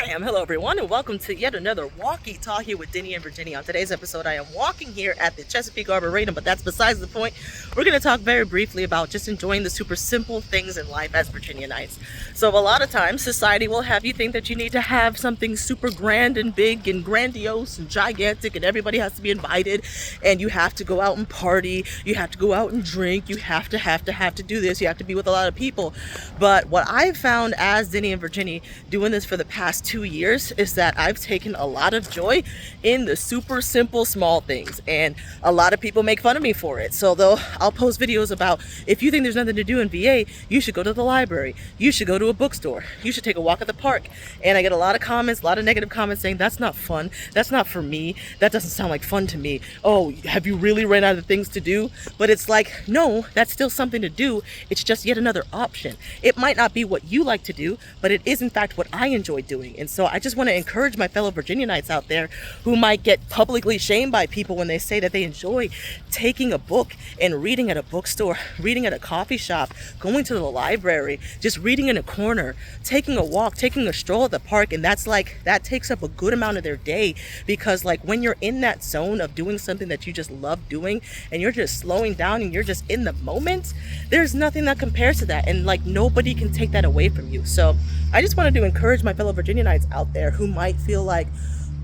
Bam! Hello everyone and welcome to yet another Walkie Talkie with Dinnie and Virginie. On today's episode I am walking here at the Chesapeake Arboretum, but that's besides the point. We're going to talk very briefly about just enjoying the super simple things in life as Virginianites. So a lot of times society will have you think that you need to have something super grand and big and grandiose and gigantic and everybody has to be invited and you have to go out and party, you have to go out and drink, you have to do this, you have to be with a lot of people. But what I've found as Dinnie and Virginie doing this for the past 2 years is that I've taken a lot of joy in the super simple small things, and a lot of people make fun of me for it. So though I'll post videos about, if you think there's nothing to do in VA, you should go to the library, you should go to a bookstore, you should take a walk at the park. And I get a lot of comments, a lot of negative comments saying that's not fun, that's not for me, that doesn't sound like fun to me, oh, have you really ran out of things to do? But it's like, no, that's still something to do. It's just yet another option. It might not be what you like to do, but it is in fact what I enjoy doing. And so I just want to encourage my fellow Virginianites out there who might get publicly shamed by people when they say that they enjoy taking a book and reading at a bookstore, reading at a coffee shop, going to the library, just reading in a corner, taking a walk, taking a stroll at the park. And that's like, that takes up a good amount of their day, because like when you're in that zone of doing something that you just love doing and you're just slowing down and you're just in the moment, there's nothing that compares to that. And like nobody can take that away from you. So I just wanted to encourage my fellow Virginianites out there who might feel like,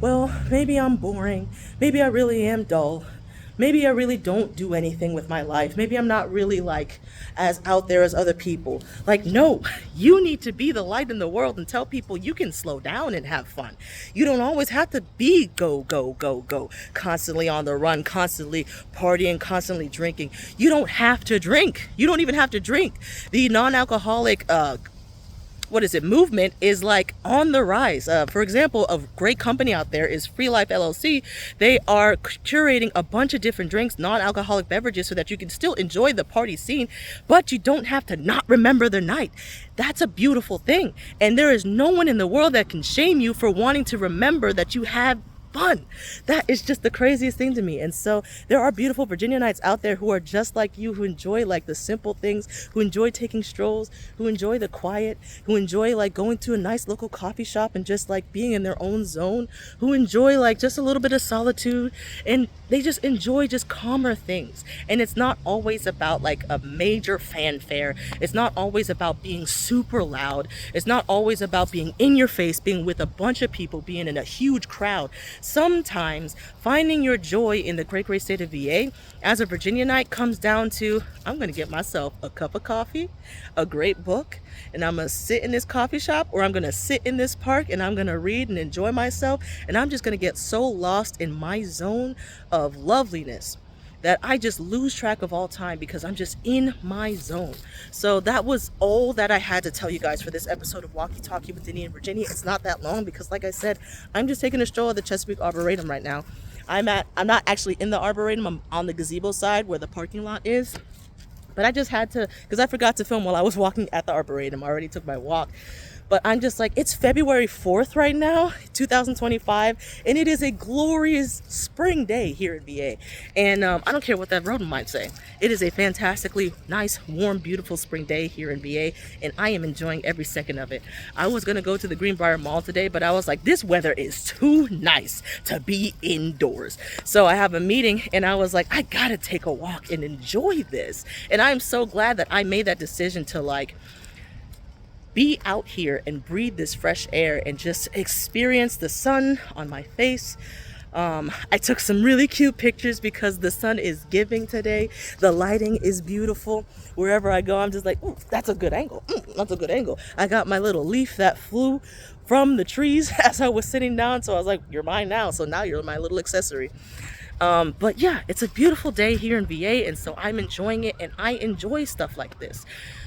well, maybe I'm boring, maybe I really am dull, maybe I really don't do anything with my life, maybe I'm not really like as out there as other people. Like, no, you need to be the light in the world and tell people you can slow down and have fun. You don't always have to be go, constantly on the run, constantly partying, constantly drinking. You don't have to drink. You don't even have to drink. The non-alcoholic movement is like on the rise. For example, a great company out there is Free Life LLC. They are curating a bunch of different drinks, non-alcoholic beverages, so that you can still enjoy the party scene, but you don't have to not remember the night. That's a beautiful thing. And there is no one in the world that can shame you for wanting to remember that you had fun. That is just the craziest thing to me. And so there are beautiful Virginianites out there who are just like you, who enjoy like the simple things, who enjoy taking strolls, who enjoy the quiet, who enjoy like going to a nice local coffee shop and just like being in their own zone, who enjoy like just a little bit of solitude, and they just enjoy just calmer things. And it's not always about like a major fanfare. It's not always about being super loud. It's not always about being in your face, being with a bunch of people, being in a huge crowd. Sometimes finding your joy in the great state of VA as a Virginianite comes down to, I'm going to get myself a cup of coffee, a great book, and I'm going to sit in this coffee shop, or I'm going to sit in this park and I'm going to read and enjoy myself. And I'm just going to get so lost in my zone of loveliness that I just lose track of all time because I'm just in my zone. So that was all that I had to tell you guys for this episode of Walkie Talkie with Dinnie and Virginie. It's not that long because, like I said, I'm just taking a stroll at the Chesapeake Arboretum right now. I'm not actually in the Arboretum. I'm on the gazebo side where the parking lot is. But I just had to, because I forgot to film while I was walking at the Arboretum. I already took my walk. But I'm just like, it's February 4th right now, 2025, and it is a glorious spring day here in VA. And I don't care what that rodent might say. It is a fantastically nice, warm, beautiful spring day here in VA, and I am enjoying every second of it. I was going to go to the Greenbrier Mall today, but I was like, this weather is too nice to be indoors. So I have a meeting, and I was like, I got to take a walk and enjoy this. And I'm so glad that I made that decision to like be out here and breathe this fresh air and just experience the sun on my face. I took some really cute pictures because the sun is giving today. The lighting is beautiful. Wherever I go, I'm just like, ooh, that's a good angle. That's a good angle. I got my little leaf that flew from the trees as I was sitting down. So I was like, you're mine now. So now you're my little accessory. But yeah, it's a beautiful day here in VA, and so I'm enjoying it, and I enjoy stuff like this.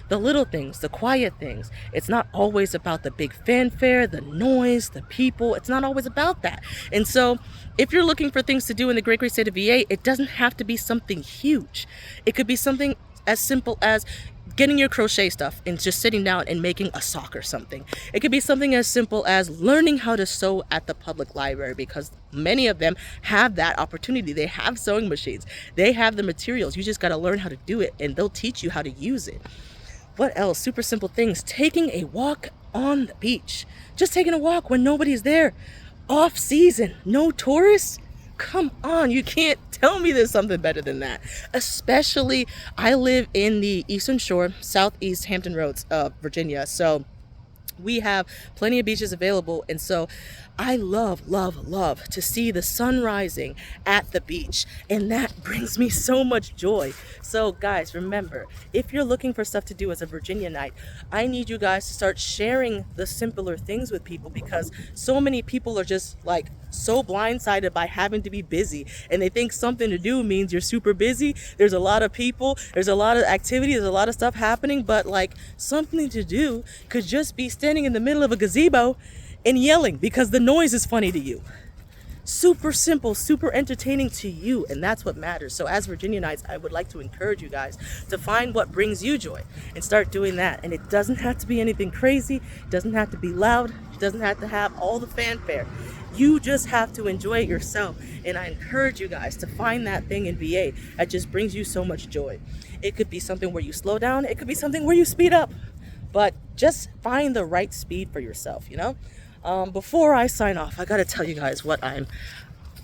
The little things, the quiet things. It's not always about the big fanfare, the noise, the people. It's not always about that. And so if you're looking for things to do in the great state of VA, it doesn't have to be something huge. It could be something as simple as getting your crochet stuff and just sitting down and making a sock or something. It could be something as simple as learning how to sew at the public library, because many of them have that opportunity. They have sewing machines. They have the materials. You just got to learn how to do it, and they'll teach you how to use it. What else? Super simple things. Taking a walk on the beach. Just taking a walk when nobody's there. Off season. No tourists. Come on, you can't tell me there's something better than that. Especially, I live in the Eastern Shore, Southeast Hampton Roads of Virginia. So we have plenty of beaches available, and so I love to see the sun rising at the beach, and that brings me so much joy. So guys, remember, if you're looking for stuff to do as a Virginianite, I need you guys to start sharing the simpler things with people, because so many people are just like so blindsided by having to be busy, and they think something to do means you're super busy. There's a lot of people, there's a lot of activity, there's a lot of stuff happening, but like something to do could just be standing in the middle of a gazebo and yelling because the noise is funny to you. Super simple, super entertaining to you, and that's what matters. So as Virginianites, I would like to encourage you guys to find what brings you joy and start doing that. And it doesn't have to be anything crazy, it doesn't have to be loud, it doesn't have to have all the fanfare. You just have to enjoy it yourself, and I encourage you guys to find that thing in VA that just brings you so much joy. It could be something where you slow down, it could be something where you speed up, but just find the right speed for yourself, you know? Before I sign off, I gotta tell you guys what I'm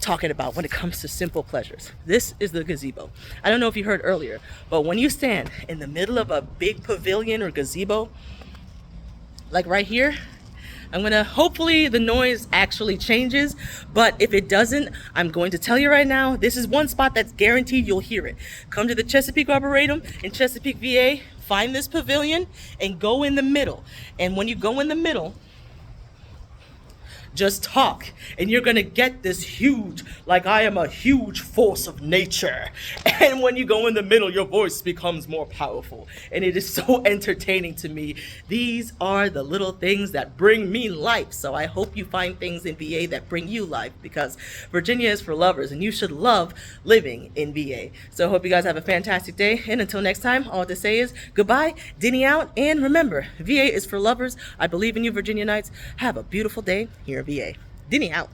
talking about when it comes to simple pleasures. This is the gazebo. I don't know if you heard earlier, but when you stand in the middle of a big pavilion or gazebo, like right here, hopefully the noise actually changes, but if it doesn't, I'm going to tell you right now, this is one spot that's guaranteed you'll hear it. Come to the Chesapeake Arboretum in Chesapeake, VA, find this pavilion and go in the middle. And when you go in the middle, just talk, and you're gonna get this huge, like I am a huge force of nature. And when you go in the middle, your voice becomes more powerful, and it is so entertaining to me. These are the little things that bring me life. So I hope you find things in VA that bring you life, because Virginia is for lovers, and you should love living in VA. So I hope you guys have a fantastic day, and until next time, all to say is goodbye, Dinnie out, and remember, VA is for lovers. I believe in you, Virginianites. Have a beautiful day here in VA. Dinnie out.